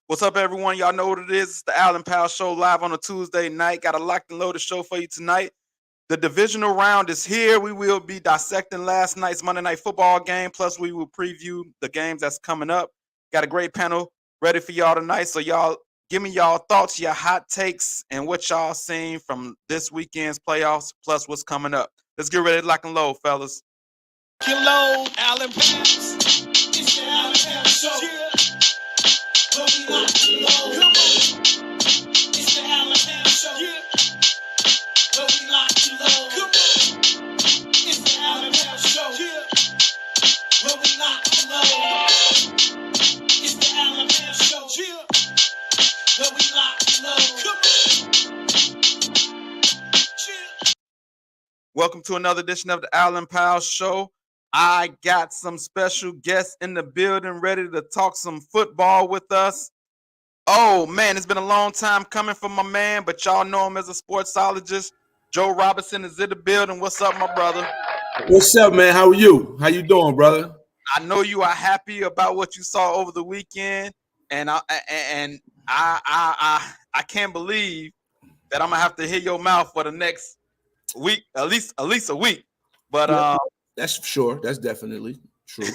What's up, everyone? Y'all know what it is. It's the Allen Powell Show live on a Tuesday night. Got a locked and loaded show for you tonight. The divisional round is here. We will be dissecting last night's Monday Night Football game. Plus, we will preview the games that's coming up. Got a great panel ready for y'all tonight. So, y'all, give me y'all thoughts, your hot takes, and what y'all seen from this weekend's playoffs, plus what's coming up. Let's get ready to lock and load, fellas. Load, Allen Powell. It's the Allen Powell Show. Where we lock and load. Come on. It's the Allen Powell Show. Where we lock and load. Come on. It's the Allen Powell Show. Where we lock and load. It's the Allen Powell Show. Where we lock and load. Come on. Welcome to another edition of the Allen Powell Show. I got some special guests in the building ready to talk some football with us. Oh, man, it's been a long time coming from my man, but y'all know him as a sportsologist. Joe Robinson is in the building. What's up, my brother? What's up, man? How are you? How you doing, brother? I know you are happy about what you saw over the weekend, and I can't believe that I'm gonna have to hear your mouth for the next week, at least a week. But yeah, that's sure. That's definitely true.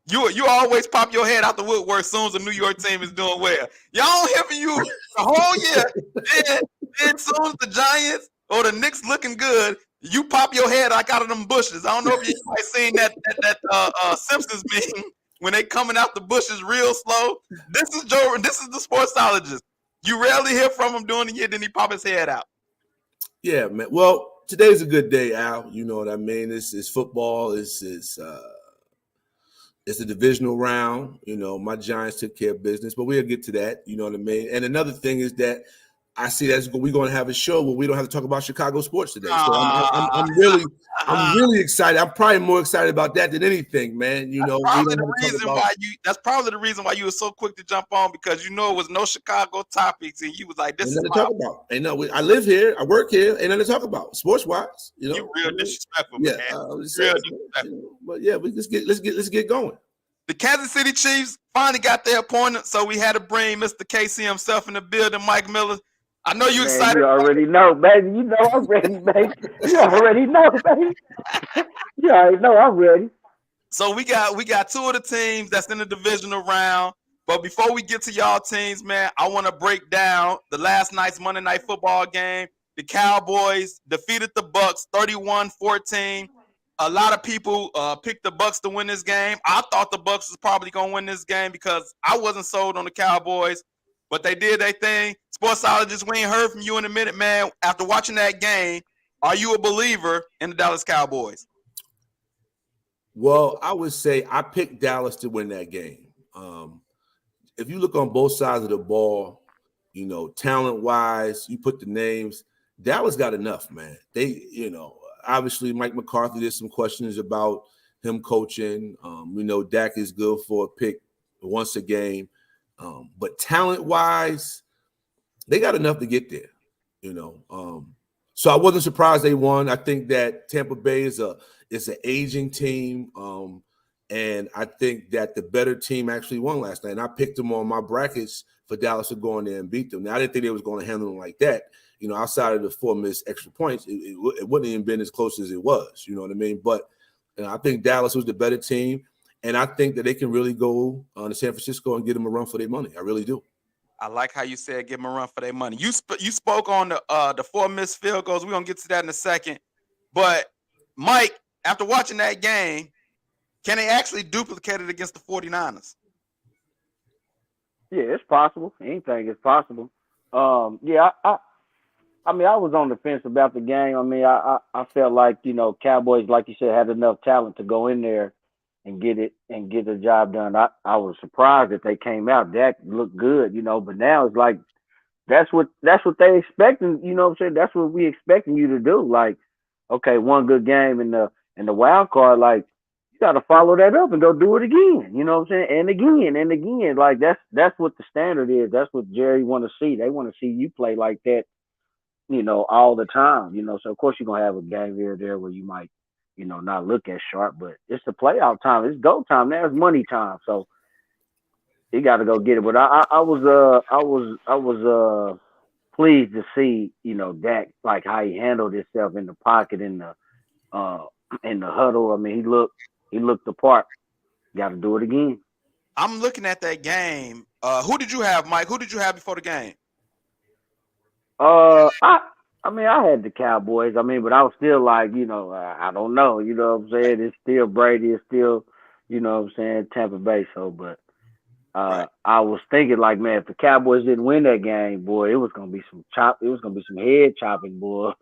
You always pop your head out the woodwork as soon as the New York team is doing well. Y'all don't hear from you the whole year. Then as soon as the Giants or the Knicks looking good, you pop your head like out of them bushes. I don't know if you guys seen that Simpsons meme when they coming out the bushes real slow. This is Joe. This is the sportsologist. You rarely hear from him during the year, then he pop his head out. Yeah, man. Well, today's a good day, Al. You know what I mean? It's football. It's a divisional round. You know, my Giants took care of business, but we'll get to that. You know what I mean? And another thing is that I see that we're going to have a show where we don't have to talk about Chicago sports today. So I'm really excited. I'm probably more excited about that than anything, man. You know, that's probably the reason why you were so quick to jump on, because you know it was no Chicago topics, and you was like, "This is nothing to talk about." Ain't no, I live here, I work here, ain't nothing to talk about sports wise. You know, you real disrespectful, yeah, man. real disrespectful. But yeah, let's get going. The Kansas City Chiefs finally got their opponent, so we had to bring Mr. KC himself in the building, Mike Miller. I know you excited. You already know, baby. You know I'm ready, baby. You already know, baby. You already know I'm ready. So we got two of the teams that's in the divisional round. But before we get to y'all teams, man, I want to break down the last night's Monday Night Football game. The Cowboys defeated the Bucs 31-14. A lot of people picked the Bucs to win this game. I thought the Bucs was probably going to win this game because I wasn't sold on the Cowboys. But they did their thing. Sportsologist, we ain't heard from you in a minute, man. After watching that game, are you a believer in the Dallas Cowboys? Well, I would say I picked Dallas to win that game. If you look on both sides of the ball, you know, talent-wise, you put the names, Dallas got enough, man. They, you know, obviously Mike McCarthy, there's some questions about him coaching. We know Dak is good for a pick once a game. But talent-wise, they got enough to get there, you know. So I wasn't surprised they won. I think that Tampa Bay is an aging team, and I think that the better team actually won last night. And I picked them on my brackets for Dallas to go in there and beat them. Now, I didn't think they was going to handle them like that. You know, outside of the 4 missed extra points, it wouldn't even been as close as it was. You know what I mean? But I think Dallas was the better team. And I think that they can really go to San Francisco and get them a run for their money. I really do. I like how you said give them a run for their money. You spoke on the 4 missed field goals. We're going to get to that in a second. But, Mike, after watching that game, can they actually duplicate it against the 49ers? Yeah, it's possible. Anything is possible. Yeah, I mean, I was on the fence about the game. I mean, I felt like, you know, Cowboys, like you said, had enough talent to go in there and get the job done. I was surprised that they came out. Dak looked good, you know, but now it's like that's what they expecting, you know what I'm saying? That's what we expecting you to do. Like, okay, one good game in the wild card, like you gotta follow that up and go do it again. You know what I'm saying? And again and again. Like that's what the standard is. That's what Jerry wanna see. They wanna see you play like that, you know, all the time. You know, so of course you're gonna have a game here or there where you might, you know, not look as sharp, but it's the playoff time. It's go time. Now it's money time. So he got to go get it. But I was pleased to see, Dak, like how he handled himself in the pocket uh in the huddle. I mean, he looked the part. Got to do it again. I'm looking at that game. Who did you have, Mike? Who did you have before the game? I mean, I had the Cowboys. I mean, but I was still like, I don't know. You know what I'm saying? It's still Brady. It's still, what I'm saying, Tampa Bay. So, but Right. I was thinking like, man, if the Cowboys didn't win that game, boy, it was gonna be some chop. It was gonna be some head chopping, boy.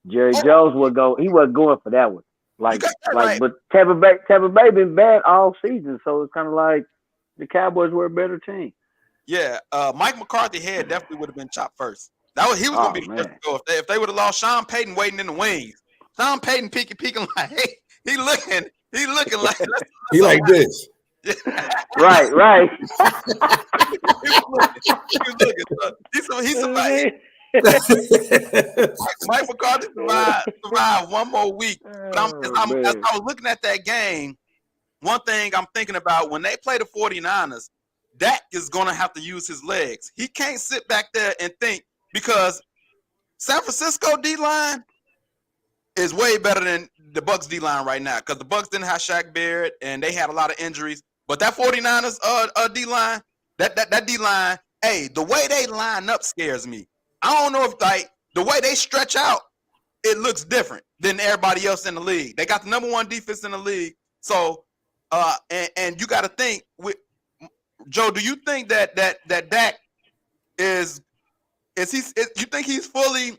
Jerry Oh, Jones would go. He wasn't going for that one. you got that Like, right. but Tampa Bay been bad all season, so it's kind of like the Cowboys were a better team. Yeah. Mike McCarthy head definitely would have been chopped first. He was gonna Oh be the first man, to go if they would have lost Sean Payton waiting in the wings. Sean Payton peeking like, hey, he looking like He like this. right. he was looking. He's somebody. Mike McCarthy survived one more week. But Oh as man. I was looking at that game, one thing I'm thinking about when they play the 49ers, Dak is going to have to use his legs. He can't sit back there and think because San Francisco D-line is way better than the Bucs D-line right now because the Bucs didn't have Shaq Barrett and they had a lot of injuries. But that 49ers D-line, that D-line, hey, the way they line up scares me. I don't know if the way they stretch out, it looks different than everybody else in the league. They got the number one defense in the league. So and you got to think with Joe, do you think that Dak is you think he's fully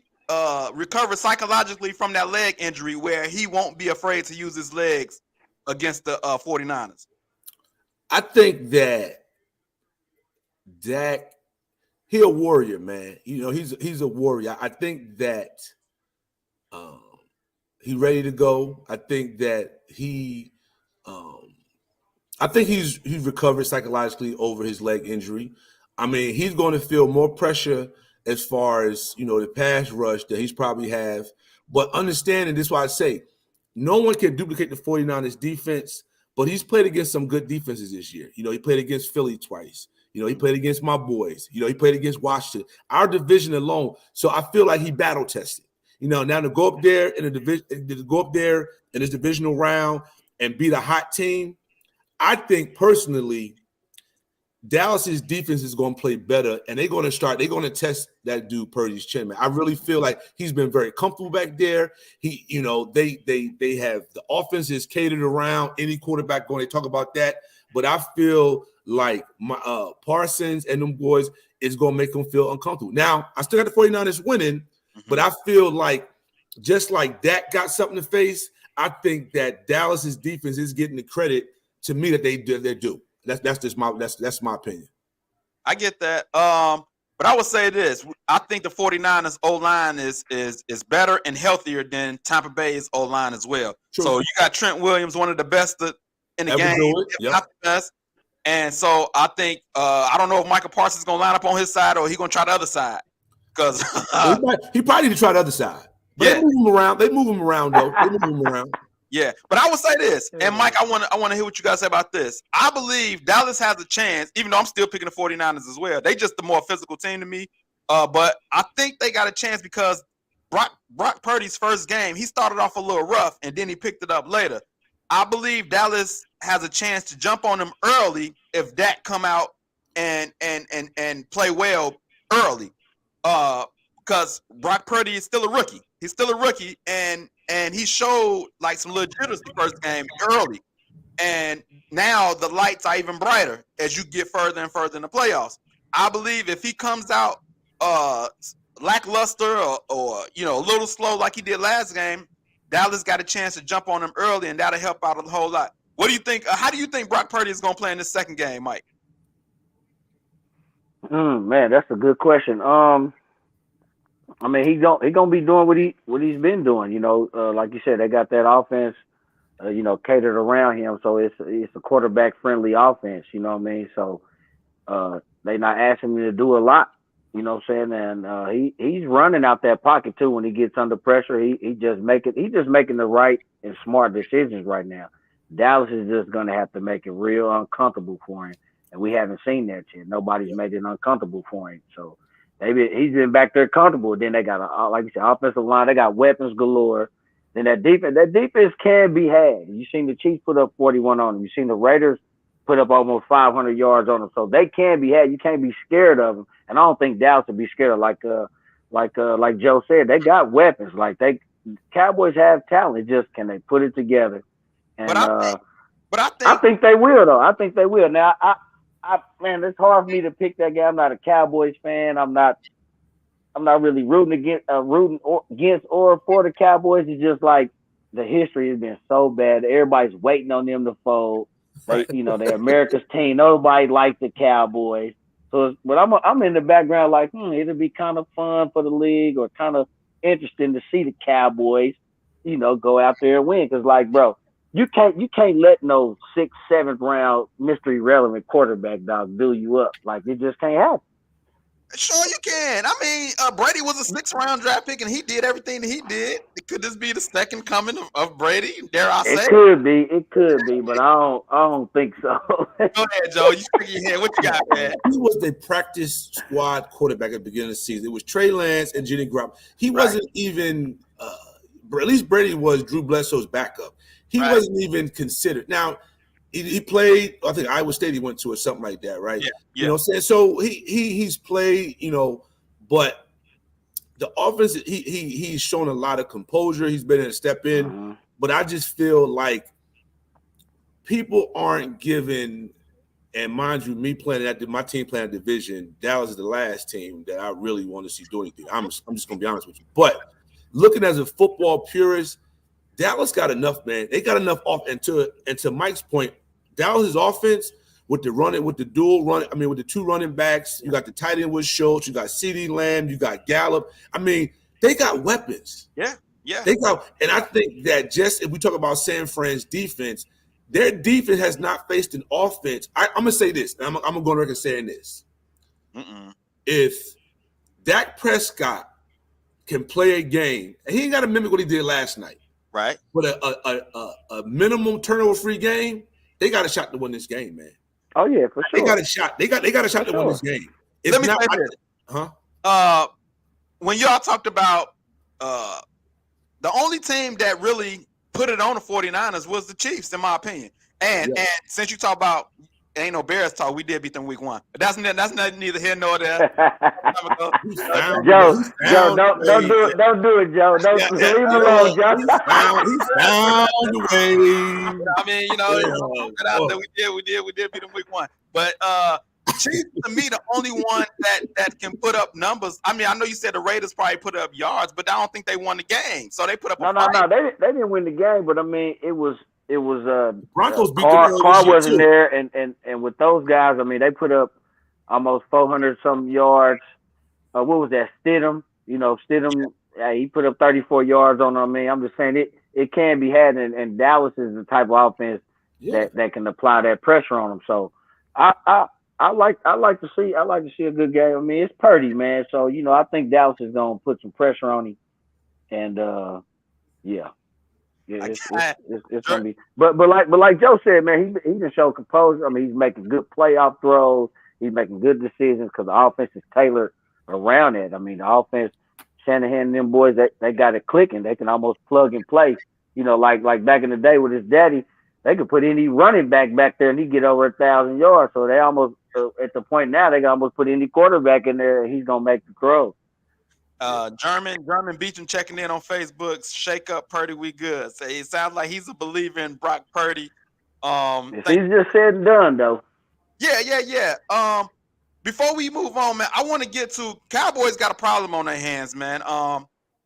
recovered psychologically from that leg injury where he won't be afraid to use his legs against the 49ers? I think that Dak, he a warrior, man. He's a warrior. I think that he's ready to go. I think that he's recovered psychologically over his leg injury. I mean, he's going to feel more pressure as far as the pass rush that he's probably have. But understanding this, is why I say no one can duplicate the 49ers defense. But he's played against some good defenses this year. He played against Philly twice. He played against my boys. He played against Washington. Our division alone. So I feel like he battle tested. Now to go up there in this divisional round and beat a hot team. I think personally, Dallas's defense is going to play better, and they're going to test that dude Purdy's chin, man. I really feel like he's been very comfortable back there. They have the offense is catered around any quarterback going. They talk about that, but I feel like my Parsons and them boys is going to make them feel uncomfortable. Now, I still got the 49ers winning, but I feel like just like Dak got something to face, I think that Dallas's defense is getting the credit to me that they do. That's just my opinion. I get that. But I would say this. I think the 49ers O-line is better and healthier than Tampa Bay's O-line as well. True. So you got Trent Williams, one of the best in the Ever game, do it. if Yep. not the best. And so I think I don't know if Michael Parsons is going to line up on his side or he's going to try the other side. Because he probably need to try the other side. But they move him around. They move him around, though. They move him around. Yeah, but I would say this, and Mike, I want to hear what you guys say about this. I believe Dallas has a chance, even though I'm still picking the 49ers as well. They just the more physical team to me. But I think they got a chance because Brock Purdy's first game, he started off a little rough, and then he picked it up later. I believe Dallas has a chance to jump on them early if Dak come out and play well early. Because Brock Purdy is still a rookie. He's still a rookie, and he showed like some legitimacy first game early. And now the lights are even brighter as you get further and further in the playoffs. I believe if he comes out lackluster or a little slow like he did last game, Dallas got a chance to jump on him early, and that'll help out a whole lot. What do you think? How do you think Brock Purdy is going to play in this second game, Mike? Man, that's a good question. I mean, he gonna be doing what he's been doing. Like you said, they got that offense, catered around him, so it's a quarterback friendly offense. You know what I mean? So they not asking him to do a lot. You know what I'm saying? And he's running out that pocket too when he gets under pressure. He's just making the right and smart decisions right now. Dallas is just gonna have to make it real uncomfortable for him. and we haven't seen that yet. Nobody's made it uncomfortable for him. So he's been back there comfortable. Then they got like you said, offensive line. They got weapons galore. Then that defense can be had. You seen the Chiefs put up 41 on them. You seen the Raiders put up almost 500 yards on them. So they can be had. You can't be scared of them. And I don't think Dallas would be scared of like Joe said. They got weapons. Like Cowboys have talent. It's just can they put it together? And I think they will though. I think they will. Now man, it's hard for me to pick that guy. I'm not a Cowboys fan. I'm not really rooting against or for the Cowboys. It's just like the history has been so bad. Everybody's waiting on them to fold. They're America's team. Nobody likes the Cowboys. But I'm in the background like, it'll be kind of fun for the league or kind of interesting to see the Cowboys, go out there and win. Because like, bro, you can't let no 6th, 7th round mystery relevant quarterback dog do you up. Like it just can't happen. Sure you can. I mean, Brady was a 6th round draft pick, and he did everything that he did. Could this be the second coming of Brady? Dare I say? It could be, but I don't think so. Go ahead, Joe. You stick your head. What you got, man? He was the practice squad quarterback at the beginning of the season. It was Trey Lance and Jimmy Garoppolo. He wasn't even. At least Brady was Drew Bledsoe's backup. He wasn't even considered. Now, he played, I think Iowa State he went to or something like that, right? Yeah. You know what I'm saying? So he's played, but the offense, he's shown a lot of composure. He's been in a step in. But I just feel like people aren't giving, and mind you, my team playing a division, Dallas is the last team that I really want to see do anything. I'm just going to be honest with you. But looking as a football purist, Dallas got enough, man. They got enough off. And to Mike's point, Dallas's offense with the 2 running backs, you got the tight end with Schultz, you got CeeDee Lamb, you got Gallup. I mean, they got weapons. Yeah. And I think that just if we talk about San Fran's defense, their defense has not faced an offense. I'm gonna say this. And I'm gonna go on record saying this. If Dak Prescott can play a game, and he ain't got to mimic what he did last night, right? But a minimum turnover-free game, they got a shot to win this game, man. Oh yeah, for sure. They got a shot. They got a shot to win this game. Let me say this. When y'all talked about the only team that really put it on the 49ers was the Chiefs, in my opinion. And since you talk about ain't no Bears talk, we did beat them week 1. But that's neither here nor there. Joe, don't do it, Joe. Leave him alone, Joe. He found the way. I mean, we did beat them week 1. But Chiefs to me the only one that can put up numbers. I mean, I know you said the Raiders probably put up yards, but I don't think they won the game. So they put up no. They didn't win the game, but I mean, it was Broncos beat Carr wasn't there, and with those guys, I mean, they put up almost 400 some yards. What was that? Stidham, he put up 34 yards on them. I mean, I'm just saying it can be had, and Dallas is the type of offense that can apply that pressure on them. So I like to see a good game. I mean, it's Purdy, man. So I think Dallas is gonna put some pressure on him, and it's gonna be. But like Joe said, man, he just showed composure. I mean, he's making good playoff throws. He's making good decisions because the offense is tailored around it. I mean, the offense, Shanahan and them boys, they got it clicking. They can almost plug and play. Like back in the day with his daddy, they could put any running back there and he'd get over 1,000 yards. So they almost at the point now they can almost put any quarterback in there and he's gonna make the throw. German Beecham checking in on Facebook. Shake up Purdy, we good. So it sounds like he's a believer in Brock Purdy. He's just said and done though. Yeah. Before we move on, man, I want to get to Cowboys got a problem on their hands, man.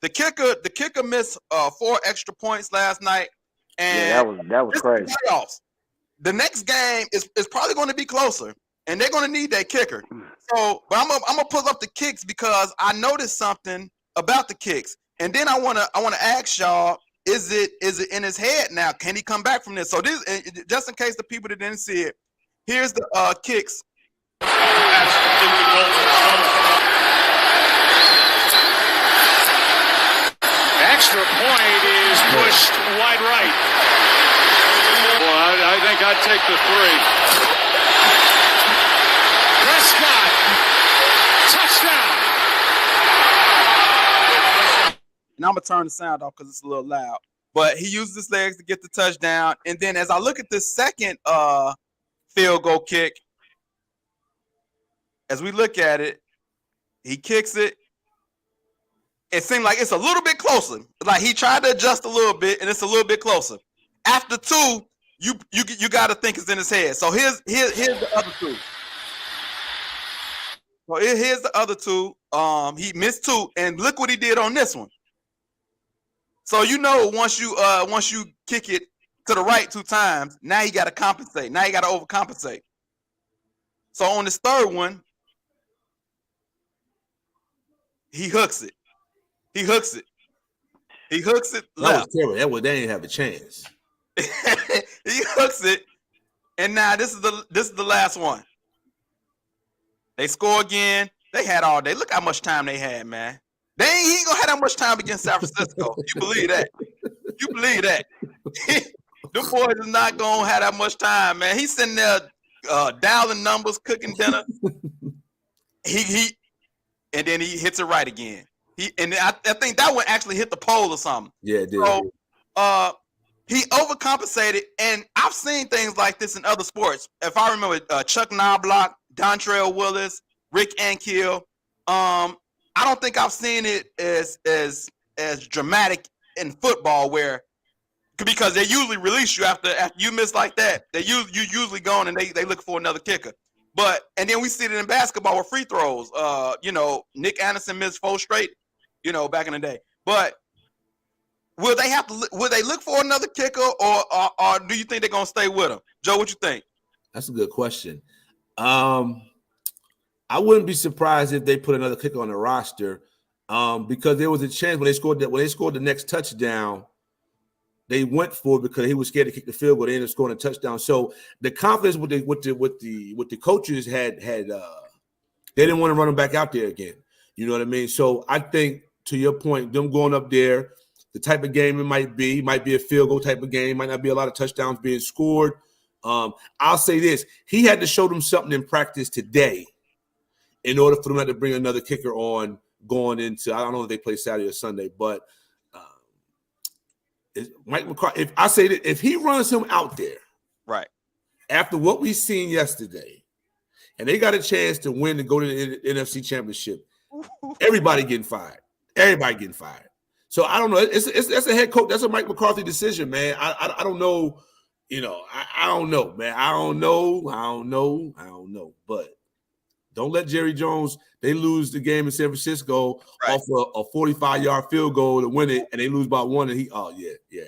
The kicker missed 4 extra points last night, and that was crazy. Playoffs. The next game is probably going to be closer, and they're going to need that kicker. So, but I'm gonna pull up the kicks because I noticed something about the kicks, and then I wanna ask y'all: is it in his head now? Can he come back from this? So this, just in case the people that didn't see it, here's the kicks. Extra point is pushed wide right. Well, I think I'd take the 3. I'm gonna turn the sound off because it's a little loud. But he used his legs to get the touchdown. And then as I look at this second field goal kick, as we look at it, he kicks it. It seemed like it's a little bit closer. Like he tried to adjust a little bit, and it's a little bit closer. After 2, you got to think it's in his head. So here's the other 2. So here's the other 2. He missed 2, and look what he did on this one. So once you kick it to the right 2 times, now you got to compensate. Now you got to overcompensate. So on this third one, he hooks it. He hooks it left. That was terrible. They didn't have a chance. He hooks it, and now this is the last one. They score again. They had all day. Look how much time they had, man. He ain't gonna have that much time against San Francisco. You believe that? You believe that? The boys is not gonna have that much time, man. He's sitting there dialing numbers, cooking dinner. And then he hits it right again. I think that one actually hit the pole or something. Yeah, it did. So he overcompensated, and I've seen things like this in other sports. If I remember, Chuck Knobloch, Dontrell Willis, Rick Ankiel. I don't think I've seen it as dramatic in football, because they usually release you after you miss like that. You usually gone and they look for another kicker. And then we see it in basketball with free throws. Nick Anderson missed 4 straight, back in the day. But will they look for another kicker, or do you think they're gonna stay with him? Joe, what you think? That's a good question. I wouldn't be surprised if they put another kicker on the roster, because there was a chance when they scored the next touchdown, they went for it because he was scared to kick the field goal. They ended up scoring a touchdown. So the confidence with the coaches had they didn't want to run him back out there again. You know what I mean? So I think, to your point, them going up there, the type of game it might be a field goal type of game, might not be a lot of touchdowns being scored. I'll say this: he had to show them something in practice today in order for them to bring another kicker on going into, I don't know if they play Saturday or Sunday, but Mike McCarthy, if I say that if he runs him out there, right, after what we seen yesterday, and they got a chance to win and go to the NFC Championship, everybody getting fired. So I don't know. That's a head coach. That's a Mike McCarthy decision, man. I don't know. I don't know, man. I don't know. But don't let Jerry Jones. They lose the game in San Francisco off a 45-yard field goal to win it, and they lose by 1. And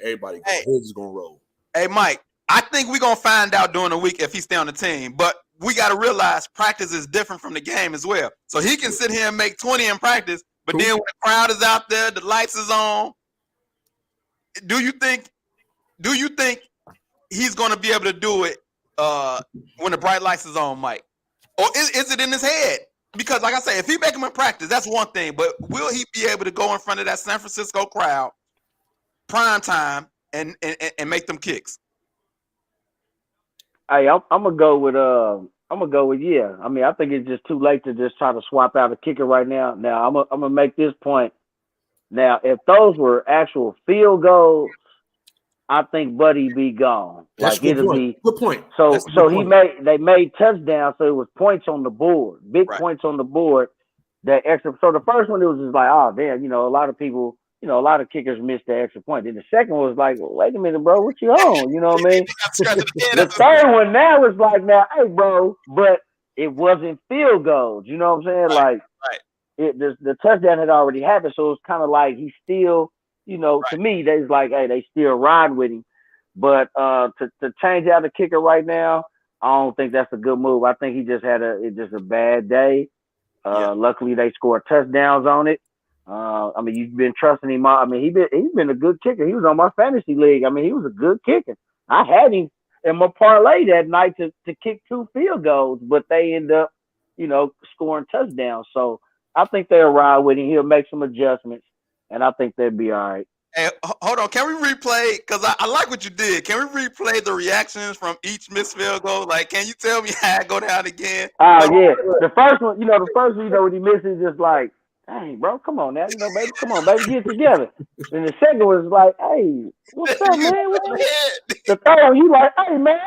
everybody is gonna roll. Hey, Mike, I think we're gonna find out during the week if he stay on the team. But we got to realize practice is different from the game as well. So he can sit here and make 20 in practice, but then when the crowd is out there, the lights is on. Do you think he's gonna be able to do it when the bright lights is on, Mike? Or is it in his head? Because, like I say, if he make him in practice, that's one thing. But will he be able to go in front of that San Francisco crowd, prime time, and make them kicks? Hey, I'm gonna go with yeah. I mean, I think it's just too late to just try to swap out a kicker right now. Now I'm gonna make this point. Now, if those were actual field goals, I think Buddy be gone. That's like it'll point. be Good point. So Good they made touchdowns, so it was points on the board, big points on the board. That extra. So the first one, it was just like, oh damn, a lot of people, a lot of kickers missed the extra point. Then the second one was like, well, wait a minute, bro, what you on? You know what I mean? The third one now is like, now, hey, bro, but it wasn't field goals. You know what I'm saying? The touchdown had already happened, so it's kind of like he's still. To me, they's like, hey, they still ride with him. But to change out the kicker right now, I don't think that's a good move. I think he just had a bad day. Luckily, they scored touchdowns on it. I mean, you've been trusting him. I mean, he's been a good kicker. He was on my fantasy league. I mean, he was a good kicker. I had him in my parlay that night to kick 2 field goals, but they end up, scoring touchdowns. So I think they'll ride with him. He'll make some adjustments. And I think they'd be all right. Hey, hold on. Can we replay? Because I like what you did. Can we replay the reactions from each missed field goal? Like, can you tell me how I go down again? Yeah. The first one, when he misses, just like, Dang, bro, come on now, baby, come on, baby, get it together. Then the second was like, hey, what's up, man? What you? The third one, you like, hey, man,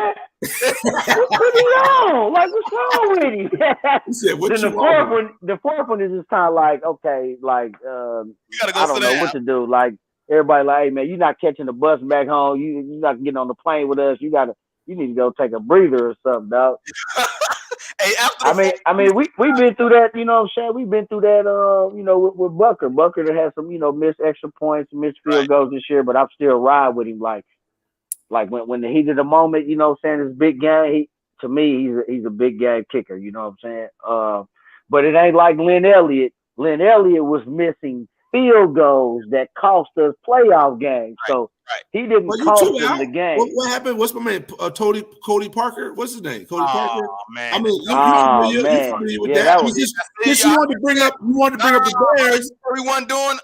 put it on. Like, what's wrong with him? He said, "What Then you want?" the fourth one is just kind of like, okay, like, You gotta go I sit don't know down. what to do. Like, everybody like, hey, man, you're not catching the bus back home. You're not getting on the plane with us. You need to go take a breather or something, dog. Hey, after the I mean, we've been through that, you know what I'm saying? We've been through that, with Bucker. Bucker that had some, missed extra points, missed field right, goals this year, but I'm still ride with him. Like when the heat of the moment, you know what I'm saying, this big game, to me, he's a big game kicker, you know what I'm saying? But it ain't like Lynn Elliott. Lynn Elliott was missing field goals that cost us playoff games. right, So right. he didn't Well, you cost too, them Al. the game. What happened? What's my man? Cody Parker. What's his name? Cody Oh Parker. I man, mean, Oh you man. familiar with Yeah, that? that I mean, was since you wanted to bring up, no, the Bears. everyone doing.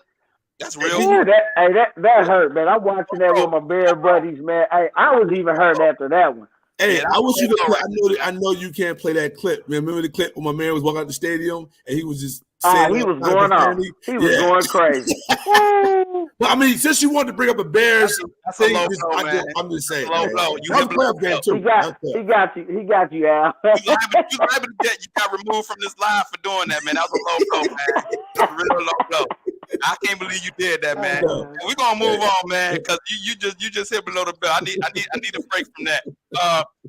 That's real. Ooh, that hurt, man. I'm watching that with my bear buddies, man. I was even hurt after that one. Hey, Yeah, I wish you could play. right. I know you can't play that clip. Man, remember the clip when my man was walking out the stadium and he was just saying He all was kinds of going off. profanity? He was Yeah. going crazy. Woo. Well, I mean, since you wanted to bring up a Bears That's a thing, low blow, man. I'm just saying, Low man. blow. You That was hit a playoff game too. That was He got you. He got you, Al. you liable to get you got removed from this live for doing that, man. That was a low blow, man. That's a real low blow. I can't believe you did that, man. We're gonna move on, man, because you just hit below the belt. I need a break from that.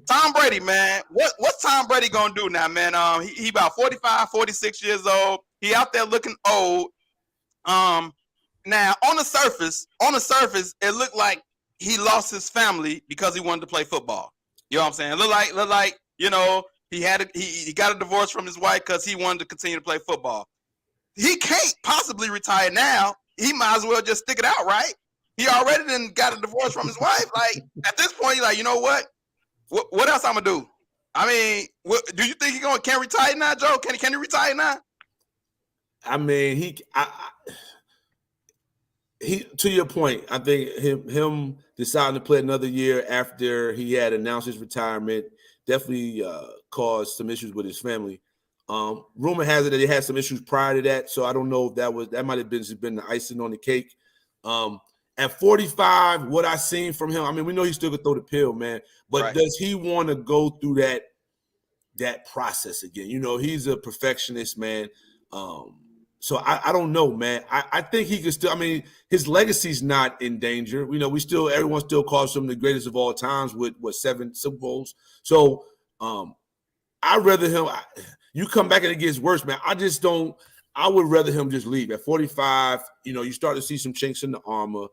Tom Brady, man. What's Tom Brady gonna do now, man? He about 45, 46 years old. He out there looking old. Now on the surface, it looked like he lost his family because he wanted to play football. You know what I'm saying? Look like he got a divorce from his wife because he wanted to continue to play football. He can't possibly retire now. He might as well just stick it out, right? He already then got a divorce from his wife. Like at this point, he's like, you know what? What else I'm gonna do? I mean, do you think can retire now, Joe? Can he retire now? I mean, he to your point, I think him deciding to play another year after he had announced his retirement definitely caused some issues with his family. Rumor has it that he had some issues prior to that, so I don't know if that might have been the icing on the cake. At 45, what I seen from him, I mean, we know he still could throw the pill, man, but right. Does he want to go through that process again? You know, he's a perfectionist, man. So I don't know, man. I think he could still. I mean, his legacy's not in danger. You know, everyone still calls him the greatest of all times with 7 Super Bowls. So I'd rather him. You come back and it gets worse, man. I would rather him just leave at 45. You know, you start to see some chinks in the armor.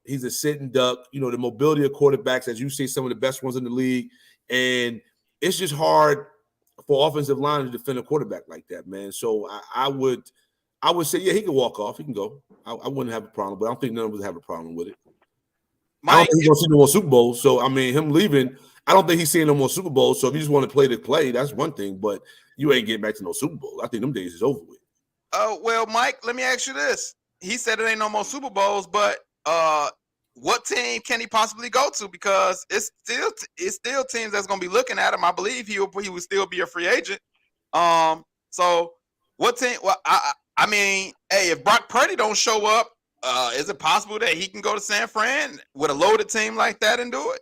He's a sitting duck. You know, the mobility of quarterbacks, as you say, some of the best ones in the league, and it's just hard for offensive line to defend a quarterback like that, man. So I would say, yeah, he can walk off. He can go. I wouldn't have a problem, but I don't think none of us have a problem with it. I don't think he's going to see no more Super Bowls. So, I mean, him leaving, I don't think he's seeing no more Super Bowls. So, if you just want to play, that's one thing. But you ain't getting back to no Super Bowl. I think them days is over with. Well, Mike, let me ask you this. He said it ain't no more Super Bowls, but what team can he possibly go to? Because it's still teams that's going to be looking at him. I believe he will still be a free agent. So what team? Well, I mean, hey, if Brock Purdy don't show up, is it possible that he can go to San Fran with a loaded team like that and do it?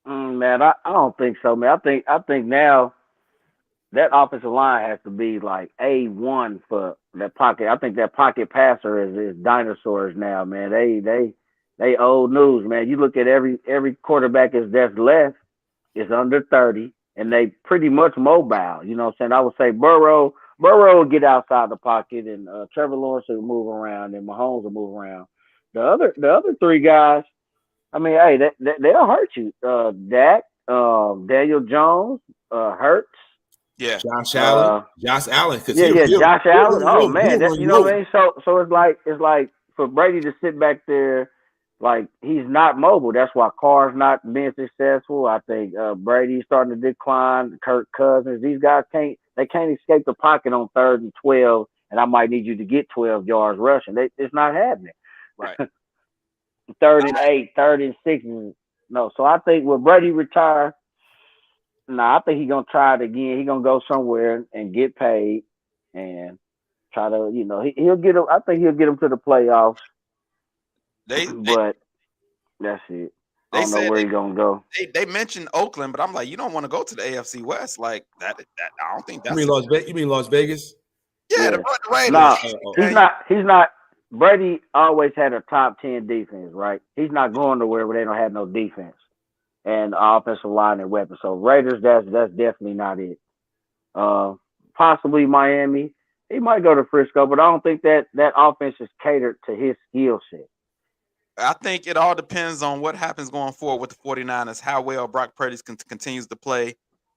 Man, I don't think so, man. I think now that offensive line has to be like A1 for that pocket. I think that pocket passer is dinosaurs now, man. They old news, man. You look at every quarterback that's left is under 30, and they pretty much mobile. You know what I'm saying? I would say Burrow will get outside the pocket, and Trevor Lawrence will move around, and Mahomes will move around. The other 3 guys, I mean, hey, they'll hurt you. Dak, Daniel Jones, Hurts. Yeah, Josh Allen. Josh Allen. Oh man, you know what I mean. So it's like for Brady to sit back there, like he's not mobile. That's why Carr's not being successful. I think Brady's starting to decline. Kirk Cousins, these guys can't escape the pocket on 3rd and 12, and I might need you to get 12 yards rushing. It's not happening. Right. 3rd and 8, 3rd and 6. No, so I think when Brady retire, I think he's gonna try it again. He's gonna go somewhere and get paid. and try to, he'll get him. I think he'll get him to the playoffs, They but that's it. I they don't know said where he's gonna go. they mentioned Oakland, but I'm like, you don't want to go to the AFC West like that. I don't think You that's mean Las Vegas? You mean Las Vegas? yeah. The Raiders. No, Oh, he's not. He's not. Brady always had a top 10 defense, right? He's not going nowhere where they don't have no defense and offensive line and weapons. So Raiders, that's definitely not it. Possibly Miami. He might go to Frisco, but I don't think that offense is catered to his skill set. I think it all depends on what happens going forward with the 49ers, how well Brock Purdy continues to play.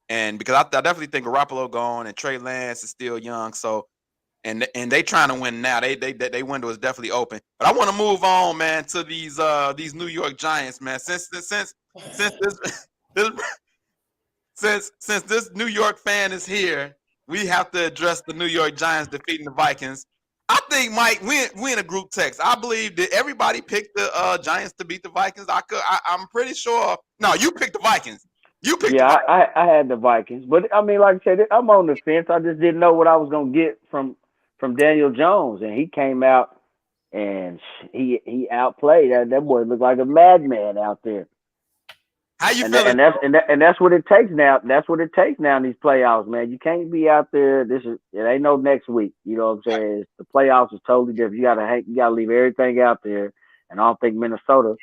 And because I definitely think Garoppolo gone and Trey Lance is still young. So and they trying to win now. They window is definitely open. But I want to move on, man, to these New York Giants, man. Since this New York fan is here, we have to address the New York Giants defeating the Vikings. I think, Mike, we in a group text. I believe that everybody picked the Giants to beat the Vikings. I'm pretty sure. No, you picked the Vikings. You picked the Vikings. I had the Vikings, but I mean, like I said, I'm on the fence. I just didn't know what I was gonna get from Daniel Jones, and he came out and he outplayed. That boy looked like a madman out there. How you feeling? And that's what it takes now. That's what it takes now in these playoffs, man. You can't be out there. It ain't no next week. You know what I'm saying? The playoffs is totally different. You gotta leave everything out there. And I don't think Minnesota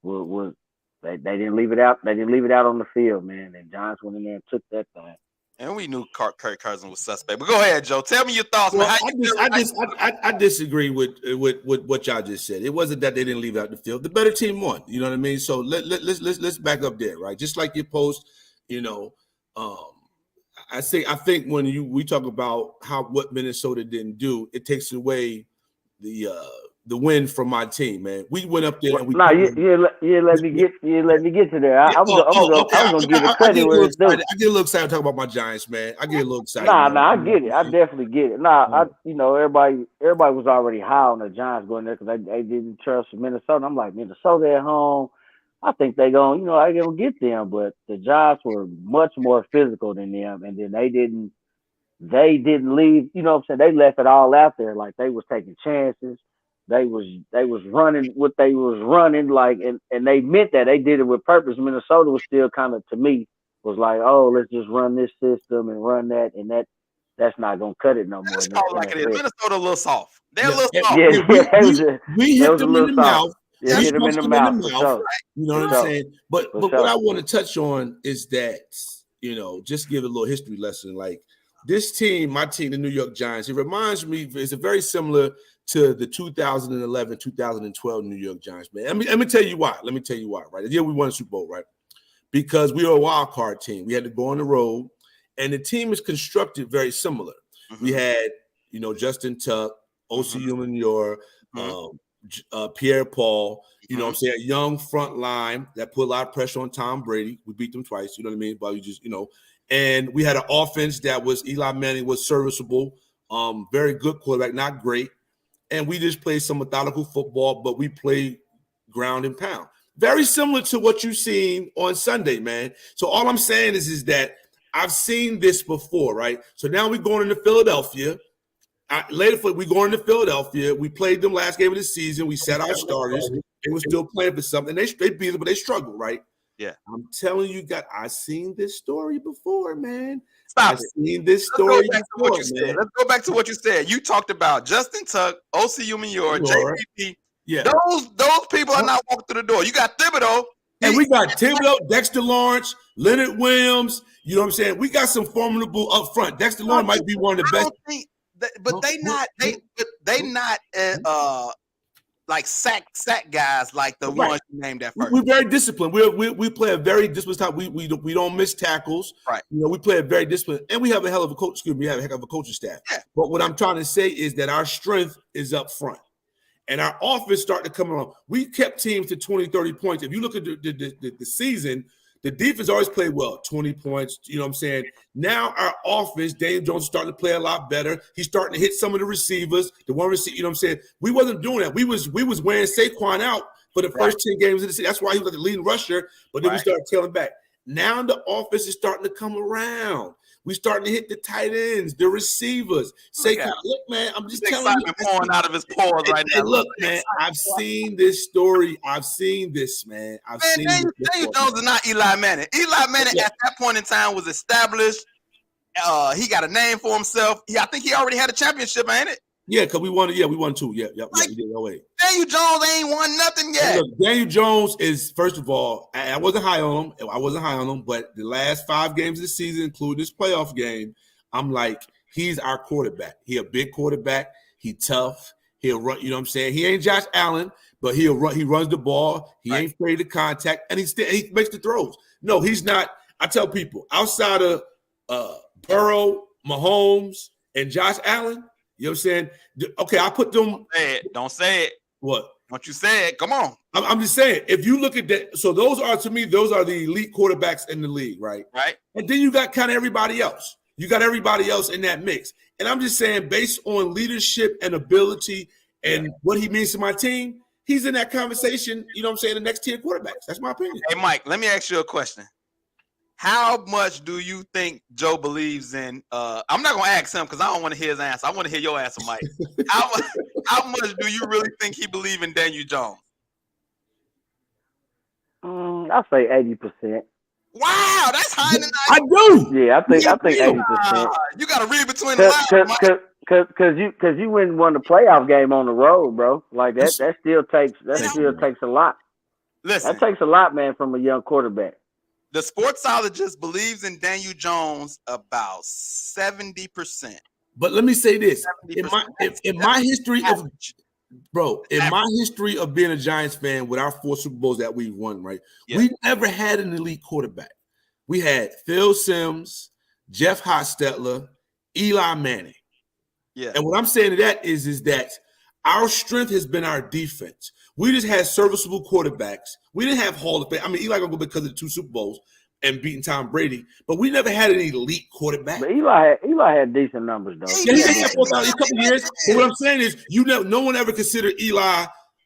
was they didn't leave it out. They didn't leave it out on the field, man. And Giants went in there and took that thing. And we knew Kirk Cousins was suspect. But go ahead, Joe. Tell me your thoughts, well, man. I disagree with what y'all just said. It wasn't that they didn't leave out the field. The better team won. You know what I mean? So let's back up there, right? Just like your post, I think when we talk about what Minnesota didn't do, it takes away the win from my team, man. We went up there and we. No, you let me get to there. I was gonna give it credit where it's due. I get a little excited talking about my Giants, man. I get a little excited. Nah, I get it. I definitely get it. Everybody was already high on the Giants going there because they didn't trust Minnesota. I'm like, Minnesota at home. I think they gonna get them, but the Giants were much more physical than them, and then they didn't leave. You know what I'm saying? They left it all out there, like they was taking chances. They was running what they was running, like, and they meant that. They did it with purpose. Minnesota was still kind of, to me, was like, oh, let's just run this system and run that, and that's not gonna cut it no more. That's called like it is. Minnesota a little soft. They're a little soft. We hit them in the mouth. Yeah, hit them in the mouth. Sure. You know what I'm saying? But what I want to touch on is that, just give a little history lesson. Like this team, my team, the New York Giants, it reminds me, it's a very similar to the 2011, 2012 New York Giants, man. Let me tell you why. Right? The year we won the Super Bowl, right? Because we were a wild card team. We had to go on the road, and the team is constructed very similar. Mm-hmm. We had, Justin Tuck, O.C. Umenyiora, Pierre Paul, you know what I'm saying, a young front line that put a lot of pressure on Tom Brady. We beat them twice, you know what I mean? But and we had an offense that was, Eli Manning was serviceable, very good quarterback, not great. And we just played some methodical football, but we played ground and pound. Very similar to what you've seen on Sunday, man. So all I'm saying is that I've seen this before, right? So now we're going into Philadelphia. We're going to Philadelphia. We played them last game of the season. We set our starters. They were still playing for something. They beat them, but they struggled, right? Yeah. I'm telling you, I've seen this story before, man. Stop I've seen this story before, man. Let's go back to what you said. You talked about Justin Tuck, O.C. Umenyiora, JPP. Yeah. Those people are not walking through the door. You got Thibodeau. And we got Thibodeau, Dexter Lawrence, Leonard Williams. You know what I'm saying? We got some formidable up front. Dexter Lawrence might be one of the best. But they not like sack guys like the ones you named at first. We're very disciplined. We play a very disciplined time. We don't miss tackles. Right. We play a very disciplined, and we have a hell of a coach. We have a heck of a coaching staff. Yeah. But what I'm trying to say is that our strength is up front, and our offense started to come along. We kept teams to 20, 30 points. If you look at the season, the defense always played well, 20 points. You know what I'm saying? Now our offense, Daniel Jones is starting to play a lot better. He's starting to hit some of the receivers. The one receiver, you know what I'm saying? We wasn't doing that. We was wearing Saquon out for the first 10 games of the season. That's why he was like the leading rusher, but then we started tailing back. Now the offense is starting to come around. We starting to hit the tight ends, the receivers. Look, man, I'm just telling you. Pouring out of his pores right now. Look, man, I've seen this story. I've seen this, man. Daniel Jones is not Eli Manning. Eli Manning at that point in time was established. He got a name for himself. I think he already had a championship, ain't it? Yeah, because we won 2. Yeah, we did. Oh, wait. Daniel Jones ain't won nothing yet. Look, Daniel Jones is, first of all, I wasn't high on him. But the last 5 games of the season, including this playoff game, I'm like, he's our quarterback. He a big quarterback. He tough. He'll run. You know what I'm saying? He ain't Josh Allen, but he'll run. He runs the ball. He ain't afraid of contact, and he makes the throws. No, he's not. I tell people, outside of Burrow, Mahomes, and Josh Allen, you know what I'm saying? Okay, I put them. Don't say it. What? Don't you say it? Come on. I'm just saying, if you look at that, so those are the elite quarterbacks in the league, right? Right. And then you got kind of everybody else. You got everybody else in that mix. And I'm just saying, based on leadership and ability and what he means to my team, he's in that conversation, you know what I'm saying, the next tier quarterbacks. That's my opinion. Hey, Mike, let me ask you a question. How much do you think Joe believes in? I'm not gonna ask him because I don't want to hear his answer. I want to hear your answer, Mike. How much do you really think he believes in Daniel Jones? I'll say 80%. Wow, that's higher than I do. Yeah, I think 80%. You got to read between the lines, because you wouldn't win the playoff game on the road, bro. Like that still takes a lot. Listen, that takes a lot, man, from a young quarterback. The Sportsologist believes in Daniel Jones about 70%. But let me say this: in my history of being a Giants fan, with our 4 Super Bowls that we won, right? Yeah. We never had an elite quarterback. We had Phil Simms, Jeff Hostetler, Eli Manning. Yeah. And what I'm saying to that is that our strength has been our defense. We just had serviceable quarterbacks. We didn't have Hall of Fame. I mean, Eli gonna go because of the 2 Super Bowls and beating Tom Brady, but we never had an elite quarterback. But Eli had decent numbers though. Yeah, he had 4,000 a couple years. But what I'm saying is, no one ever considered Eli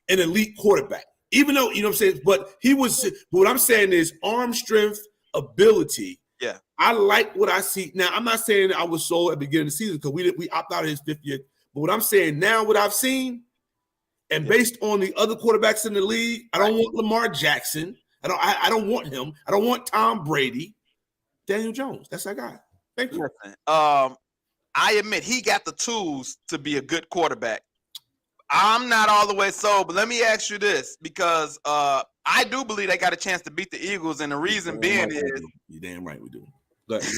an elite quarterback, even though you know what I'm saying. But he was. But what I'm saying is arm strength, ability. Yeah, I like what I see now. I'm not saying I was sold at the beginning of the season because we opt out of his 5th year. But what I'm saying now, what I've seen. And based on the other quarterbacks in the league, I don't want Lamar Jackson. I don't want him. I don't want Tom Brady. Daniel Jones. That's our guy. Thank you. Listen, I admit he got the tools to be a good quarterback. I'm not all the way sold, but let me ask you this, because I do believe they got a chance to beat the Eagles, and the reason being is you're damn right we do. Go ahead.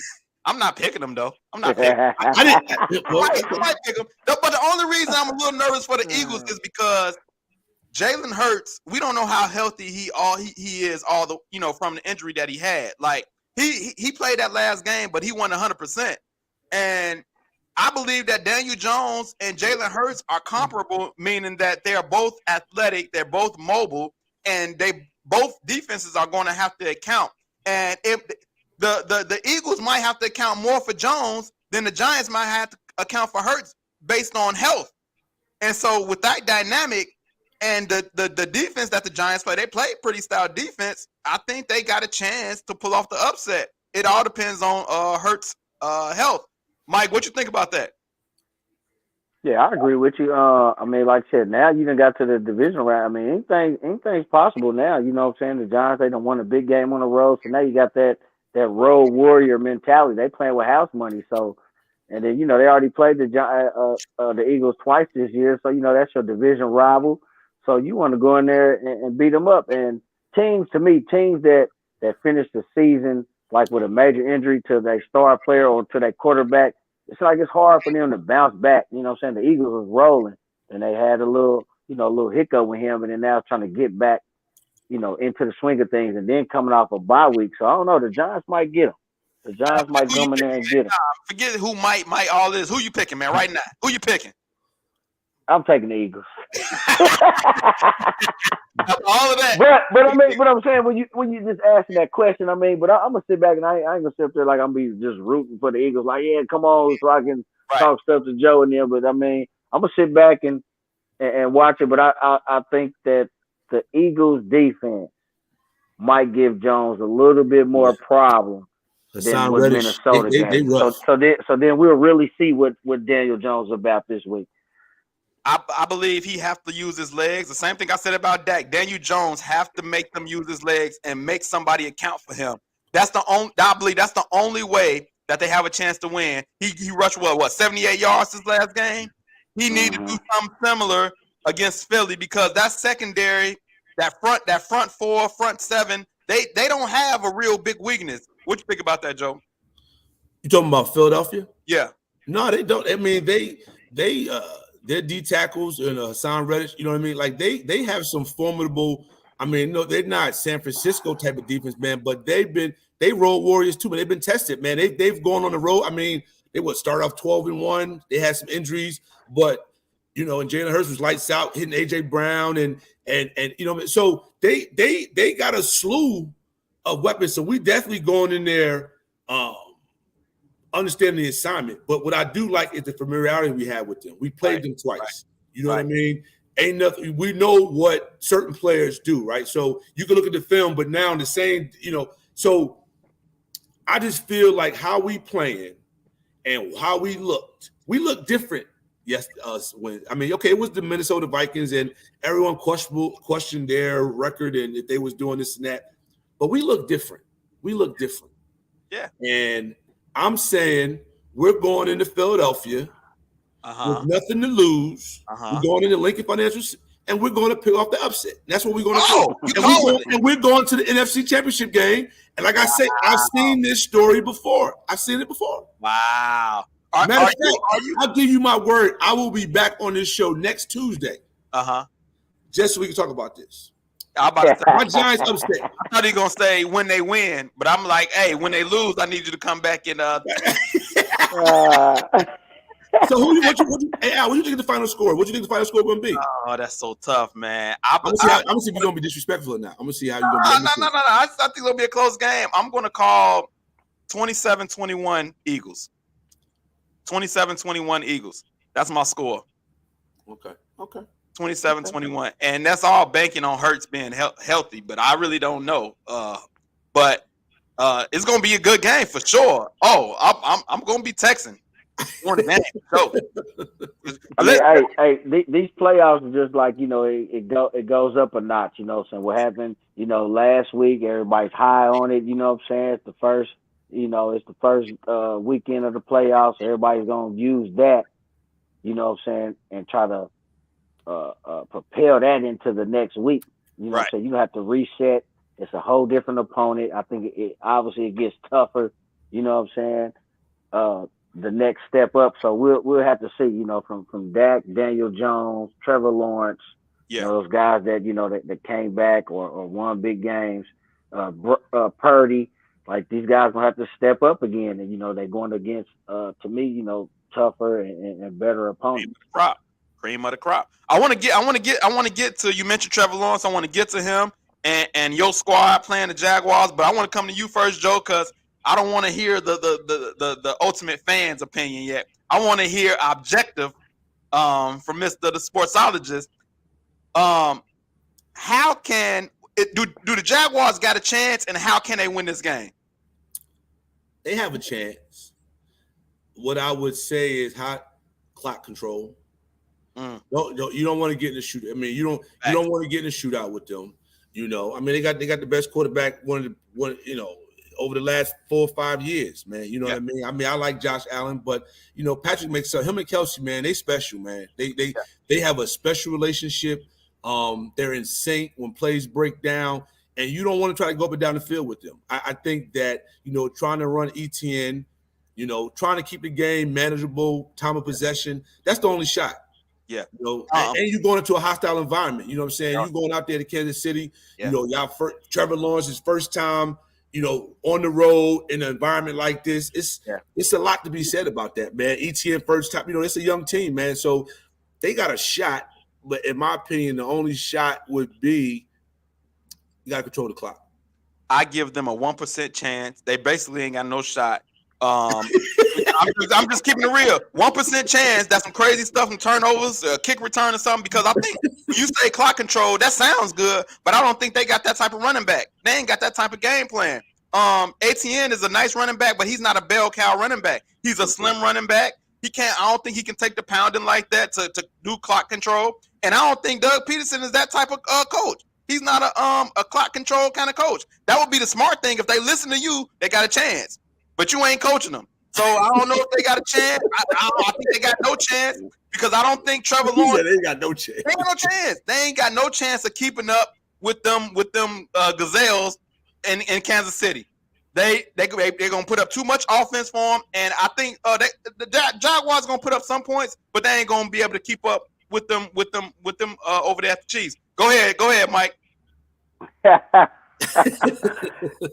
I'm not picking them though. I'm not picking them. I might pick them. But the only reason I'm a little nervous for the Eagles is because Jalen Hurts, we don't know how healthy he is, from the injury that he had. Like he played that last game, but he won 100%. And I believe that Daniel Jones and Jalen Hurts are comparable, meaning that they are both athletic, they're both mobile, and both defenses are going to have to account. And if the Eagles might have to account more for Jones than the Giants might have to account for Hurts based on health. And so with that dynamic and the defense that the Giants play, they play pretty stout defense. I think they got a chance to pull off the upset. It all depends on Hurts' health. Mike, what you think about that? Yeah, I agree with you. I mean, like I said, now you done got to the divisional round. I mean, anything's possible now. You know what I'm saying? The Giants, they done won a big game on the road, so now you got that road warrior mentality. They playing with house money. So, and then, they already played the Eagles twice this year. So, that's your division rival. So you want to go in there and beat them up. And teams that finish the season, like with a major injury to their star player or to their quarterback, it's like it's hard for them to bounce back. You know what I'm saying? The Eagles was rolling and they had a little hiccup with him, and then now trying to get back, into the swing of things, and then coming off a bye week. So I don't know. The Giants might get him. The Giants might come in there and get him. Forget who might all this. Who you picking, man? Right now, who you picking? I'm taking the Eagles. All of that. But I mean, what I'm saying, when you just asking that question, I mean, but I'm gonna sit back and I ain't gonna sit up there like I'm be just rooting for the Eagles. Like, yeah, come on, so I can talk stuff to Joe and them. But I mean, I'm gonna sit back and watch it. But I think that the Eagles defense might give Jones a little bit more problem than Hassan what Reddish, Minnesota they gave. rough. So then we'll really see what Daniel Jones is about this week. I believe he have to use his legs. The same thing I said about Dak. Daniel Jones have to make them use his legs and make somebody account for him. That's the only. I believe that's the only way that they have a chance to win. He rushed what 78 yards his last game. He needed to do something similar against Philly because that secondary, that front four, front seven, they don't have a real big weakness. What you think about that, Joe? You talking about Philadelphia? Yeah. No, they don't. I mean, their D tackles and Hassan Reddish, you know what I mean? Like they have some formidable. I mean, no, they're not San Francisco type of defense, man, but they road warriors too, but they've been tested, man. They've gone on the road. I mean, they would start off 12-1. They had some injuries, but and Jalen Hurts was lights out, hitting AJ Brown and so they got a slew of weapons. So we definitely going in there. Understanding the assignment, but what I do like is the familiarity we have with them. We played them twice. Right. You know what I mean? Ain't nothing. We know what certain players do, right? So you can look at the film, but now in the same, So I just feel like how we playing and how we look different. Yes, us when it was the Minnesota Vikings, and everyone questioned their record and if they was doing this and that, but we look different. Yeah, and I'm saying we're going into Philadelphia with nothing to lose. We're going into Lincoln Financial, and we're going to pick off the upset. That's what we're going to do. And we're going to the NFC Championship game. And like I say, I've seen this story before. I've seen it before. Wow. Matter of fact, I'll give you my word. I will be back on this show next Tuesday. Just so we can talk about this. I'm about to say, my Giants upset. I thought he gonna say when they win, but I'm like, hey, when they lose, I need you to come back and. So what you think the final score? What do you think the final score going to be? Oh, that's so tough, man. I'm gonna see if you're gonna be disrespectful or not. I'm gonna see how you're gonna be. No. I think it'll be a close game. I'm gonna call 27-21 Eagles. 27-21 Eagles. That's my score. Okay. 27-21, and that's all banking on Hurts being healthy. But I really don't know. But it's gonna be a good game for sure. Oh, I'm gonna be texting. These playoffs are just like it goes up a notch. So what happened? Last week everybody's high on it. You know what I'm saying? It's the first. It's the first weekend of the playoffs. So everybody's gonna use that. You know what I'm saying? And try to propel that into the next week. So you have to reset. It's a whole different opponent. I think it obviously it gets tougher. You know what I'm saying? The next step up. So we'll have to see. From Dak, Daniel Jones, Trevor Lawrence. Those guys that that came back or won big games. Purdy. Like these guys gonna have to step up again, and they're going against to me, tougher and better opponents. Cream of the crop. I want to get to, you mentioned Trevor Lawrence. I want to get to him and your squad playing the Jaguars, but I want to come to you first, Joe, because I don't want to hear the ultimate fan's opinion yet. I want to hear objective from Mr. the Sportsologist. How can do the Jaguars got a chance, and how can they win this game? They have a chance. What I would say is hot clock control. You don't want to get in a shoot. I mean, you don't want to get in a shootout with them. I mean, they got the best quarterback one over the last 4 or 5 years, man. You know what I mean? I mean, I like Josh Allen, but Patrick makes up. Him and Kelsey, man, they special, man. They have a special relationship. They're in sync when plays break down, and you don't want to try to go up and down the field with them. I think that trying to run ETN, trying to keep the game manageable, time of possession, that's the only shot. Yeah. And you're going into a hostile environment. You know what I'm saying? You're going out there to Kansas City. Trevor Lawrence's first time, on the road in an environment like this. It's a lot to be said about that, man. ETN first time, it's a young team, man. So they got a shot, but in my opinion, the only shot would be you got to control the clock. I give them a 1% chance. They basically ain't got no shot. I I'm just keeping it real. 1% chance that's some crazy stuff from turnovers, kick return or something. Because I think when you say clock control, that sounds good, but I don't think they got that type of running back. They ain't got that type of game plan. ATN is a nice running back, but he's not a bell cow running back. He's a slim running back. He can't. I don't think he can take the pounding like that to do clock control. And I don't think Doug Peterson is that type of coach. He's not a clock control kind of coach. That would be the smart thing. If they listen to you, they got a chance. But you ain't coaching them. So I don't know if they got a chance. I think they got no chance because I don't think Trevor Lawrence. They got no chance. They got no chance. They ain't got no chance of keeping up with them gazelles in Kansas City. They're gonna put up too much offense for them, and I think the Jaguars gonna put up some points, but they ain't gonna be able to keep up with them over there at the Chiefs. Go ahead, Mike.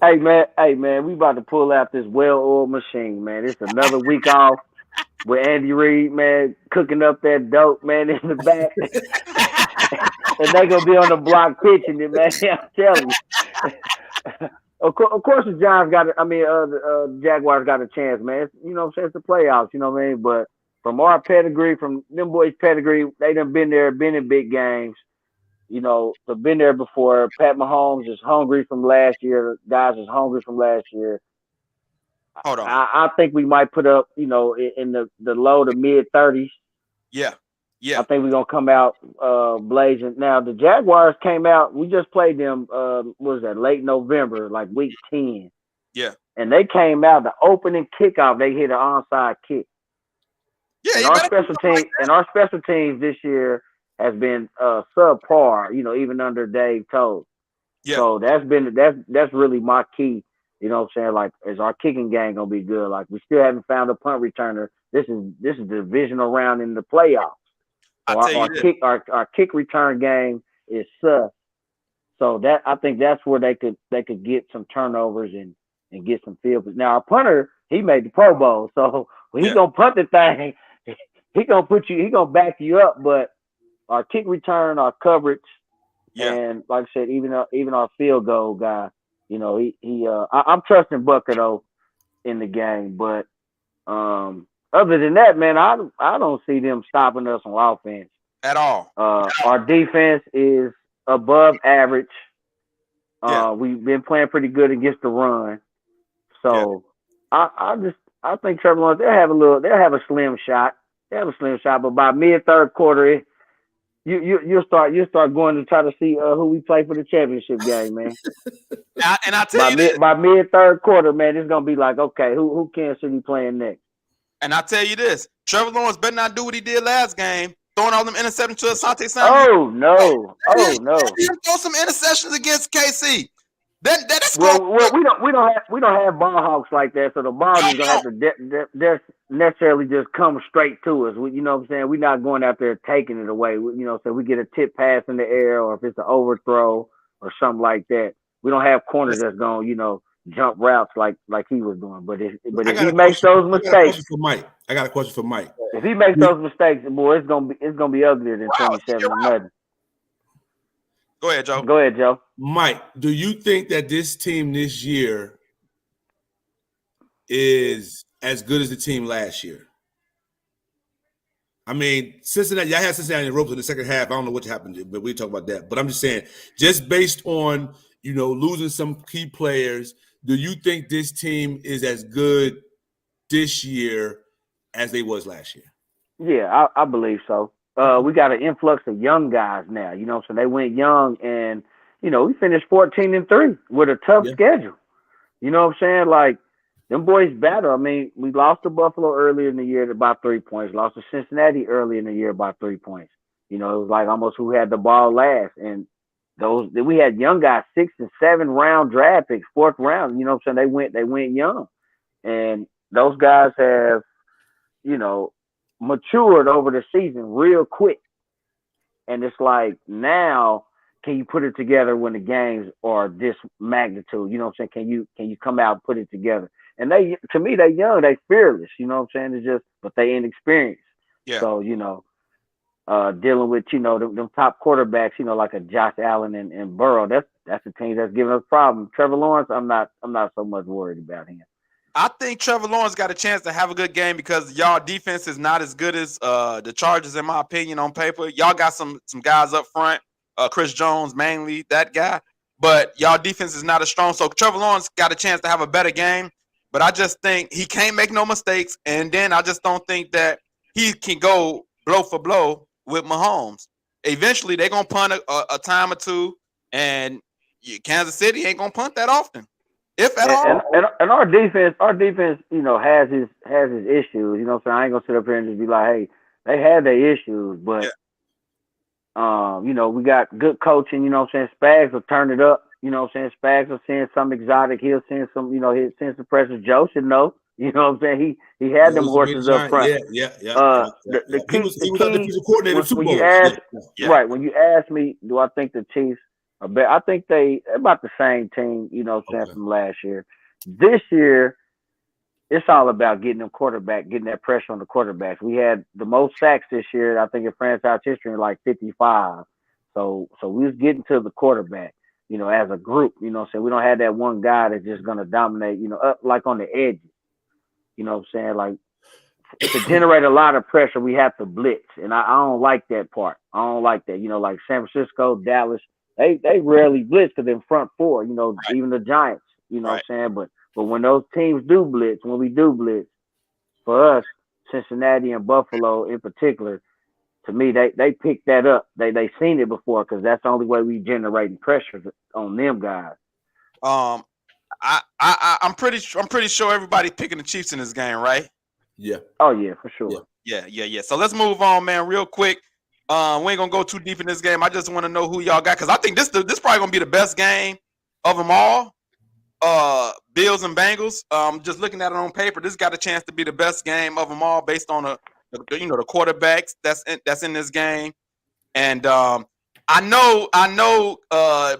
Hey man, we about to pull out this well-oiled machine, man. It's another week off with Andy Reid, man, cooking up that dope, man, in the back. And they gonna be on the block pitching it, man. I'm telling you. Of course, the Giants the Jaguars got a chance, man. It's, you know what I'm saying? It's the playoffs, you know what I mean? But from our pedigree, from them boys' pedigree, they done been there, been in big games. You know, they've been there before. Pat Mahomes is hungry from last year. Guys is hungry from last year. Hold on. I think we might put up, you know, in the low to mid 30s. Yeah. I think we're gonna come out blazing. Now the Jaguars came out. We just played them. What was that? Late November, like week 10. Yeah. And they came out the opening kickoff. They hit an onside kick. Yeah. And our special teams this year has been subpar. You know, even under Dave Toad. Yeah. So that's really my key. You know what I'm saying? Like, is our kicking game gonna be good? Like, we still haven't found a punt returner. This is the divisional round in the playoffs. So our kick return game is sus. So that I think that's where they could get some turnovers and get some field. Now our punter, he made the Pro Bowl, so when he's gonna punt the thing, he gonna back you up. But our kick return, our coverage, and like I said, even our field goal guy, you know, I'm trusting Booker though in the game, but other than that, man, I don't see them stopping us on offense at all. Our defense is above average. We've been playing pretty good against the run, so I think Trevor Lawrence they'll have a slim shot. They have a slim shot, but by mid third quarter, you'll start going to try to see who we play for the championship game, man. And I tell you by mid third quarter, man, it's gonna be like, okay, who Kansas City playing next? And I tell you this, Trevor Lawrence better not do what he did last game, throwing all them interceptions to Asante Samuel. Oh no! He throw some interceptions against KC. That's well, we don't have ball hawks like that, so the ball is gonna have to necessarily just come straight to us. You know what I'm saying? We're not going out there taking it away. You know, so we get a tip pass in the air, or if it's an overthrow or something like that. We don't have corners that's going, you know, jump routes like he was doing. But if he makes those mistakes, I got a question for Mike. If he makes those mistakes, boy, it's gonna be uglier than 27-0. Go ahead, Joe. Go ahead, Joe. Mike, do you think that this team this year is as good as the team last year? I mean, Cincinnati, y'all had Cincinnati in the ropes in the second half. I don't know what happened, but we talk about that. But I'm just saying, just based on, you know, losing some key players, do you think this team is as good this year as they was last year? Yeah, I believe so. We got an influx of young guys now, you know, so they went young and, you know, we finished 14-3 with a tough schedule. You know what I'm saying? Like, them boys battle. I mean, we lost to Buffalo earlier in the year by 3 points, lost to Cincinnati early in the year by 3 points. You know, it was like almost who had the ball last. And we had young guys, 6th and 7th round draft picks, 4th round, you know what I'm saying? They went young. And those guys have, you know, matured over the season real quick. And it's like, now can you put it together when the games are this magnitude? You know what I'm saying? Can you come out and put it together? And to me, they young, they fearless, you know what I'm saying? It's just, but they inexperienced. Yeah. So, you know, dealing with, you know, them top quarterbacks, you know, like a Josh Allen and Burrow, that's the team that's giving us problems. Trevor Lawrence, I'm not so much worried about him. I think Trevor Lawrence got a chance to have a good game because y'all defense is not as good as the Chargers, in my opinion, on paper. Y'all got some guys up front, Chris Jones mainly, that guy. But y'all defense is not as strong. So Trevor Lawrence got a chance to have a better game. But I just think he can't make no mistakes. And then I just don't think that he can go blow for blow with Mahomes. Eventually, they're going to punt a time or two. And Kansas City ain't going to punt that often, if at all. And our defense, has his issues. You know what I'm saying? I ain't gonna sit up here and just be like, hey, they had their issues, but we got good coaching. You know what I'm saying? Spags will turn it up. You know what I'm saying? Spags will send some exotic. He'll send some. He'll send some pressure. Joe should know. You know what I'm saying? He had them horses up front. Yeah. The key, he was our defensive coordinator. When you ask, right? When you ask me, do I think the Chiefs? I think they're about the same team, from last year. This year, it's all about getting that pressure on the quarterbacks. We had the most sacks this year, I think, in franchise history, like 55. So we was getting to the quarterback, as a group. We don't have that one guy that's just gonna dominate, up like on the edges. You know what I'm saying? Like to generate a lot of pressure, we have to blitz, and I don't like that part. I don't like that. Like San Francisco, Dallas. They rarely blitz because they're front four, even the Giants, what I'm saying? But when those teams do blitz, when we do blitz, for us, Cincinnati and Buffalo in particular, to me, they picked that up. They seen it before because that's the only way we generating pressure on them guys. I'm pretty sure everybody's picking the Chiefs in this game, right? Yeah. Oh yeah, for sure. Yeah. So let's move on, man, real quick. We ain't gonna go too deep in this game. I just want to know who y'all got because I think this probably gonna be the best game of them all. Bills and Bengals. Just looking at it on paper, this got a chance to be the best game of them all based on the quarterbacks that's in this game. And I know,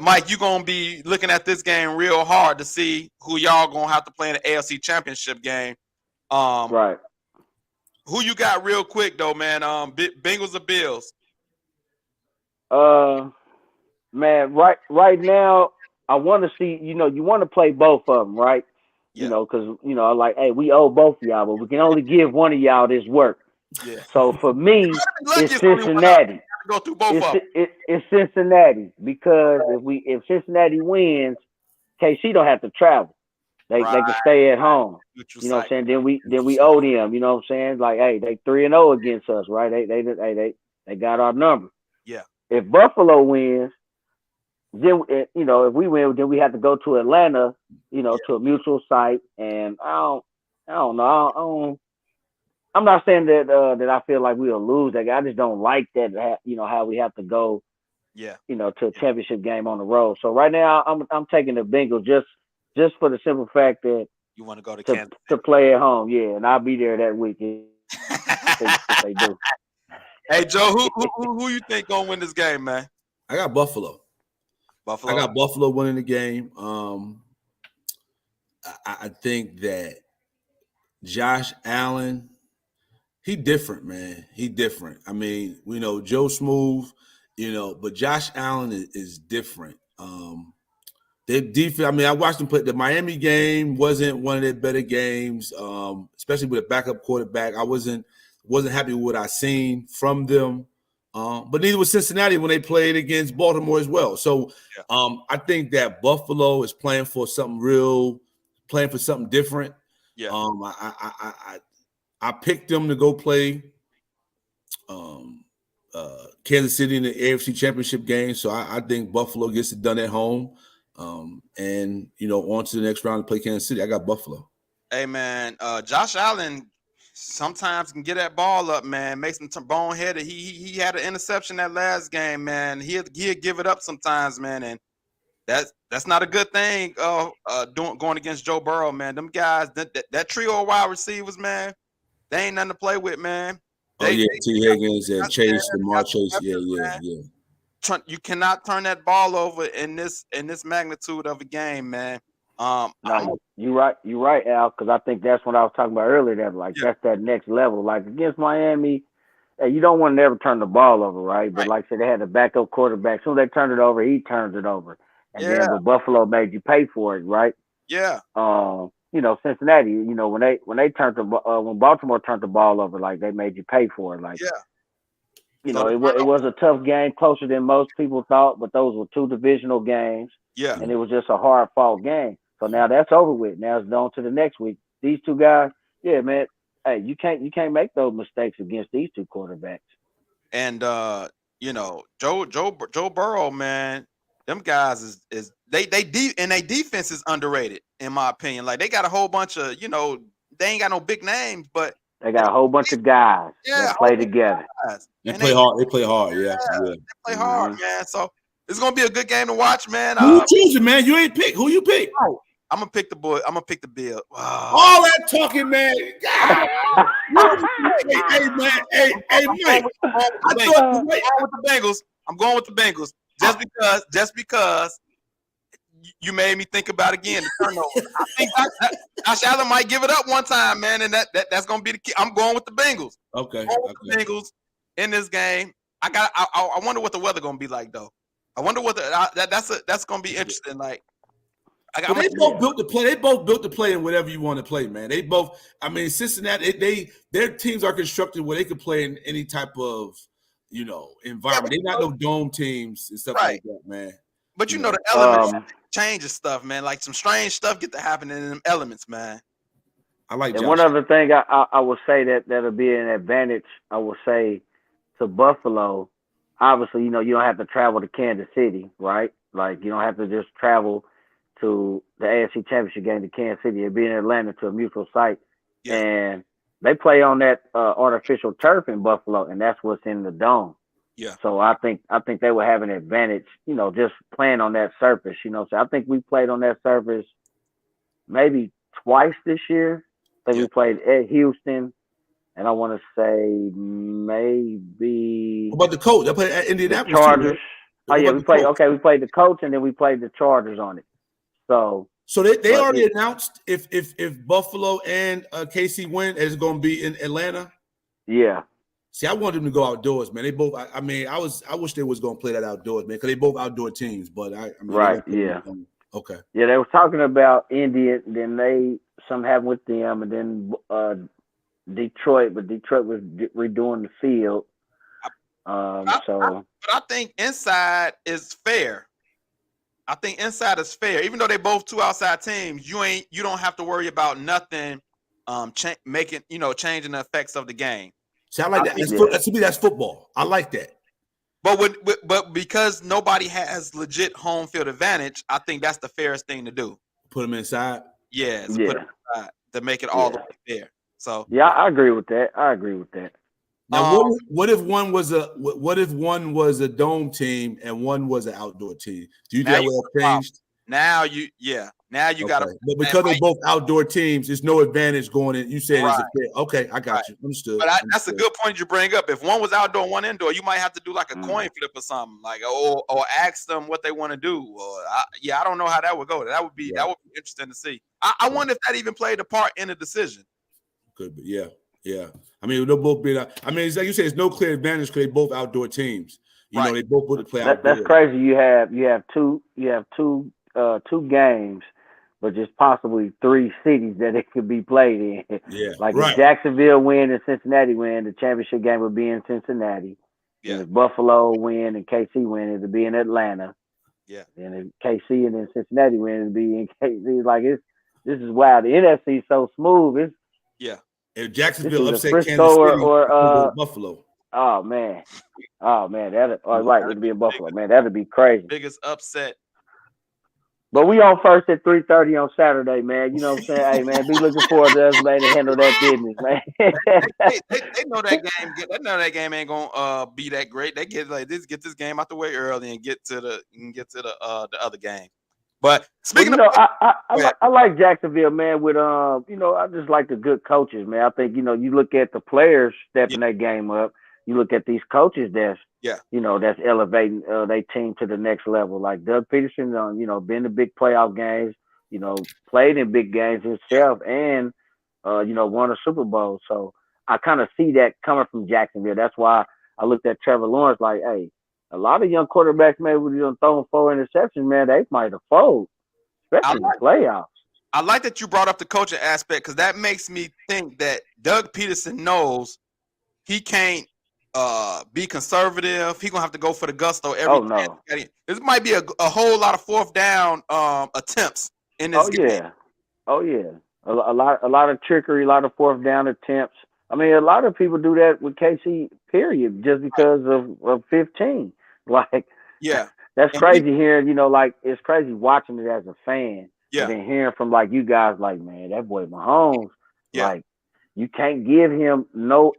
Mike, you gonna be looking at this game real hard to see who y'all gonna have to play in the AFC Championship game. Right. Who you got real quick though, man? Bengals or Bills? Man, right now, I want to see. You want to play both of them, right? Yeah. Because like, hey, we owe both of y'all, but we can only give one of y'all this work. Yeah. So for me, it's Cincinnati. Go through both of them. It's Cincinnati because if Cincinnati wins, KC don't have to travel. They can stay at home. You know what I'm saying? Then we owe them. You know what I'm saying? Like, hey, they 3-0 against us, right? They got our number. Yeah. If Buffalo wins, then if we win, then we have to go to Atlanta, to a mutual site. And I don't know. I'm not saying that I feel like we'll lose that. I just don't like that. How we have to go. Yeah. To a championship game on the road. So right now, I'm taking the Bengals just for the simple fact that you want to go to Kansas to play at home, and I'll be there that week if they do. Hey Joe, who you think gonna win this game, man? I got Buffalo. I got Buffalo winning the game. I think that Josh Allen, he different, man. He different. I mean, we know Joe Smooth, but Josh Allen is different. Their defense, I mean, I watched them play. The Miami game wasn't one of their better games, especially with a backup quarterback. I wasn't happy with what I seen from them. But neither was Cincinnati when they played against Baltimore as well. So I think that Buffalo is playing for something different. Yeah. I picked them to go play Kansas City in the AFC Championship game. So I think Buffalo gets it done at home. And on to the next round to play Kansas City. I got Buffalo. Hey man, Josh Allen sometimes can get that ball up, man. Makes him boneheaded. He had an interception that last game, man. He'll give it up sometimes, man, and that's not a good thing. Going against Joe Burrow, man. Them guys, that trio of wide receivers, man, they ain't nothing to play with, man. T. Higgins and Chase, Lamar Chase, yeah. You cannot turn that ball over in this magnitude of a game, man. No, you're right, Al. Because I think that's what I was talking about earlier. That's that next level. Like against Miami, you don't want to never turn the ball over, right? But like I said, they had a backup quarterback. So they turned it over, he turns it over, and then but Buffalo made you pay for it, right? Yeah. Cincinnati, when Baltimore turned the ball over, like they made you pay for it. Like, Yeah. So it was a tough game, closer than most people thought, but those were two divisional games, yeah. and it was just a hard fought game. So now that's over with. Now it's on to the next week. These two guys, yeah, man. Hey, you can't make those mistakes against these two quarterbacks. And Joe Burrow, man, them guys is they and they defense is underrated in my opinion. Like they got a whole bunch of they ain't got no big names, but They got a whole bunch of guys yeah, that play together. guys. They And play hard. They play hard. Yeah. they play hard, man. So it's gonna be a good game to watch, man. Who you choosing, man? You ain't pick. Who you pick? I'm gonna pick the boy. I'm gonna pick the Bill. Wow. All that talking, man. God. Hey, man. Hey, Mike. I'm going with the Bengals. I'm going with the Bengals just because you made me think about again the turnover. I think Josh Allen might give it up one time, man, and that's gonna be the key. I'm going with the Bengals. Okay. The Bengals in this game. I wonder what the weather gonna be like though. I wonder what that's gonna be interesting. Like. They both built to play. They both built to play in whatever you want to play, man. They both. I mean, Cincinnati. Their teams are constructed where they can play in any type of environment. They're not no dome teams and stuff like that, man. But the elements changes stuff, man. Like some strange stuff get to happen in them elements, man. I like. And one other thing I would say that'll be an advantage. I will say to Buffalo. Obviously, you don't have to travel to Kansas City, right? Like you don't have to just travel to the AFC Championship game to Kansas City. It'd be in Atlanta to a mutual site. Yeah. And they play on that artificial turf in Buffalo, and that's what's in the dome. Yeah. So I think they will have an advantage, just playing on that surface. So I think we played on that surface maybe twice this year. I think we played at Houston, and I want to say maybe. What about the coach? They played at Indianapolis. The Chargers. Too, right? We played. Okay, we played the coach, and then we played the Chargers on it. So they already announced if Buffalo and KC win, it's going to be in Atlanta. Yeah. See, I want them to go outdoors, man. They both. I wish they was going to play that outdoors, man, because they both outdoor teams. But right, yeah. Okay. Yeah, they were talking about Indy, then some happened with them, and then Detroit, but Detroit was redoing the field. But I think inside is fair. I think inside is fair, even though they both two outside teams. You don't have to worry about nothing, changing the effects of the game. See, I like that. To me, that's football. I like that. But because nobody has legit home field advantage, I think that's the fairest thing to do. Put them inside. Yeah, put them inside to make it all the way fair. So yeah, I agree with that. Now, what if one was a dome team and one was an outdoor team? Do you think that would have changed? Now you got to. But because they're both outdoor teams, there's no advantage going in. You said it's a fair. Okay, I got you. Understood. But that's a good point you bring up. If one was outdoor and one indoor, you might have to do like a coin flip or something, like or ask them what they want to do. Or I don't know how that would go. That would be interesting to see. I wonder if that even played a part in the decision. Could be, yeah. I mean, they'll both be. I mean, it's like you said, it's no clear advantage because they both outdoor teams. They both put the play out. That's crazy. You have two games, but just possibly three cities that it could be played in. Yeah, like if Jacksonville win and Cincinnati win, the championship game would be in Cincinnati. Yeah. And if Buffalo win and KC win, it'll be in Atlanta. Yeah. And if KC and then Cincinnati win, it'll be in KC. Like this is wild. The NFC is so smooth. If Jacksonville upset Frisco Kansas City or Buffalo. Oh man, it'd be in Buffalo, man. That'd be crazy. Biggest upset. But we on first at 3:30 on Saturday, man. You know what I'm saying? Hey, man, be looking forward to us, man, to handle that business, man. they know that game. They know that game ain't gonna be that great. They get this game out the way early and get to the other game. But speaking of, I like Jacksonville, man. With I just like the good coaches, man. I think you look at the players stepping that game up. You look at these coaches that's that's elevating their team to the next level. Like Doug Peterson, been to big playoff games, played in big games himself, and won a Super Bowl. So I kind of see that coming from Jacksonville. That's why I looked at Trevor Lawrence like, hey. A lot of young quarterbacks, maybe throwing 4 interceptions, man, they might have folded, especially in the playoffs. I like that you brought up the coaching aspect because that makes me think that Doug Peterson knows he can't be conservative. He's gonna have to go for the gusto every chance. No. This might be a whole lot of fourth down attempts in this game. Oh yeah. A lot of trickery, a lot of fourth down attempts. I mean, a lot of people do that with KC, period, just because of 15. Like, yeah, that's crazy hearing, like, it's crazy watching it as a fan. Yeah. And then hearing from, like, you guys, like, man, that boy Mahomes, Yeah. like, you can't give him no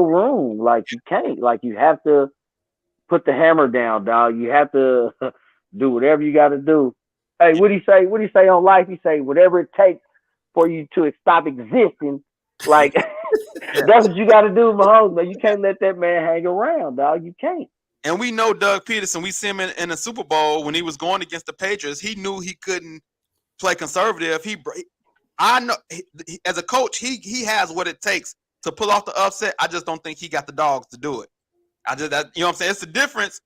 room. Like, you can't. Like, you have to put the hammer down, dog. You have to do whatever you got to do. Hey, what do you say? What do you say on life? He say, whatever it takes for you to stop existing. Like, that's what you got to do, Mahomes. But you can't let that man hang around, dog. You can't. And we know Doug Peterson. We see him in the Super Bowl when he was going against the Patriots. He knew he couldn't play conservative. I know as a coach, he has what it takes to pull off the upset. I just don't think he got the dogs to do it. You know what I'm saying? It's the difference.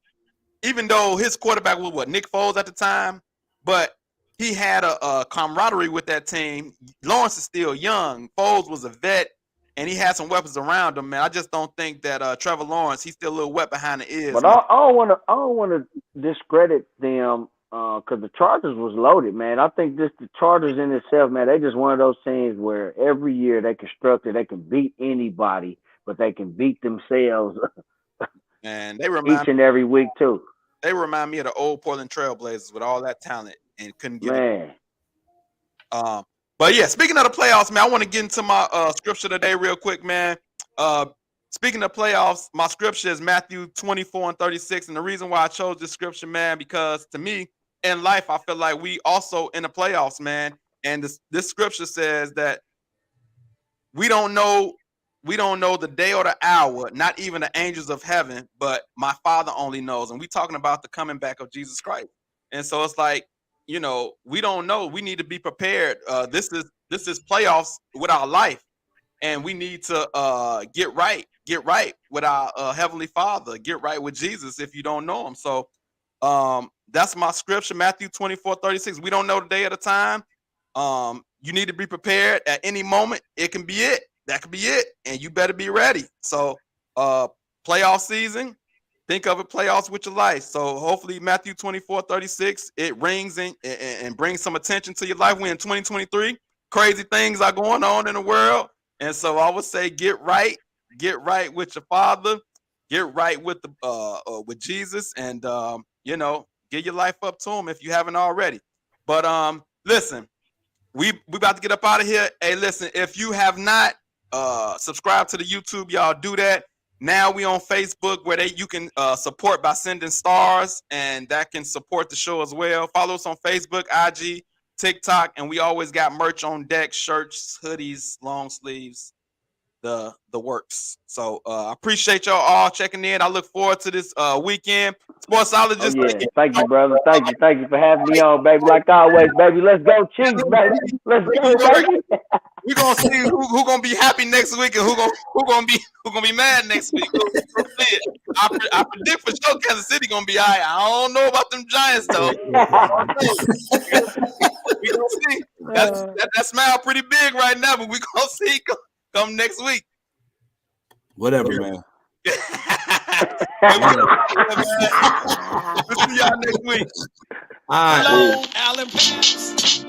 Even though his quarterback was Nick Foles at the time, but he had a camaraderie with that team. Lawrence is still young. Foles was a vet, and he had some weapons around him. Man, I just don't think that Trevor Lawrence, he's still a little wet behind the ears. But I don't want to discredit them because the Chargers was loaded, man. I think the Chargers in itself, man, they just one of those teams where every year they constructed, they can beat anybody, but they can beat themselves. And they remind each and every week too. They remind me of the old Portland Trailblazers with all that talent and couldn't get it. But yeah, speaking of the playoffs, man, I want to get into my scripture today real quick, man. Speaking of playoffs, my scripture is Matthew 24:36. And the reason why I chose this scripture, man, because to me, in life, I feel like we also in the playoffs, man. And this scripture says that we don't know the day or the hour, not even the angels of heaven, but my Father only knows. And we talking about the coming back of Jesus Christ. And so it's like, we don't know. We need to be prepared. This is playoffs with our life, and we need to get right with our Heavenly Father, get right with Jesus if you don't know him. So that's my scripture, Matthew 24:36. We don't know the day or the time. You need to be prepared at any moment. It can be it. That could be it, and you better be ready. So, playoff season, think of it, playoffs with your life. So, hopefully, Matthew 24:36, it rings and brings some attention to your life. We're in 2023. Crazy things are going on in the world, and so I would say, get right with your Father, get right with with Jesus, and give your life up to Him if you haven't already. But listen, we about to get up out of here. Hey, listen, if you have not subscribe to the YouTube, y'all do that. Now we on Facebook where you can support by sending stars, and that can support the show as well. Follow us on Facebook, IG, TikTok, and we always got merch on deck: shirts, hoodies, long sleeves, the works. So I appreciate y'all all checking in. I look forward to this weekend. Sportsologist, thank you, brother. Thank you for having me on, baby. Like always, baby. Let's go, Chiefs, baby. Let's go, baby. We're gonna see who gonna be happy next week and who gonna be mad next week. I predict for sure Kansas City gonna be all right. I don't know about them Giants though. We gonna see. That smile pretty big right now, but we gonna see come next week. Whatever, man. We'll see y'all next week. All right. Hello, Allen Pants.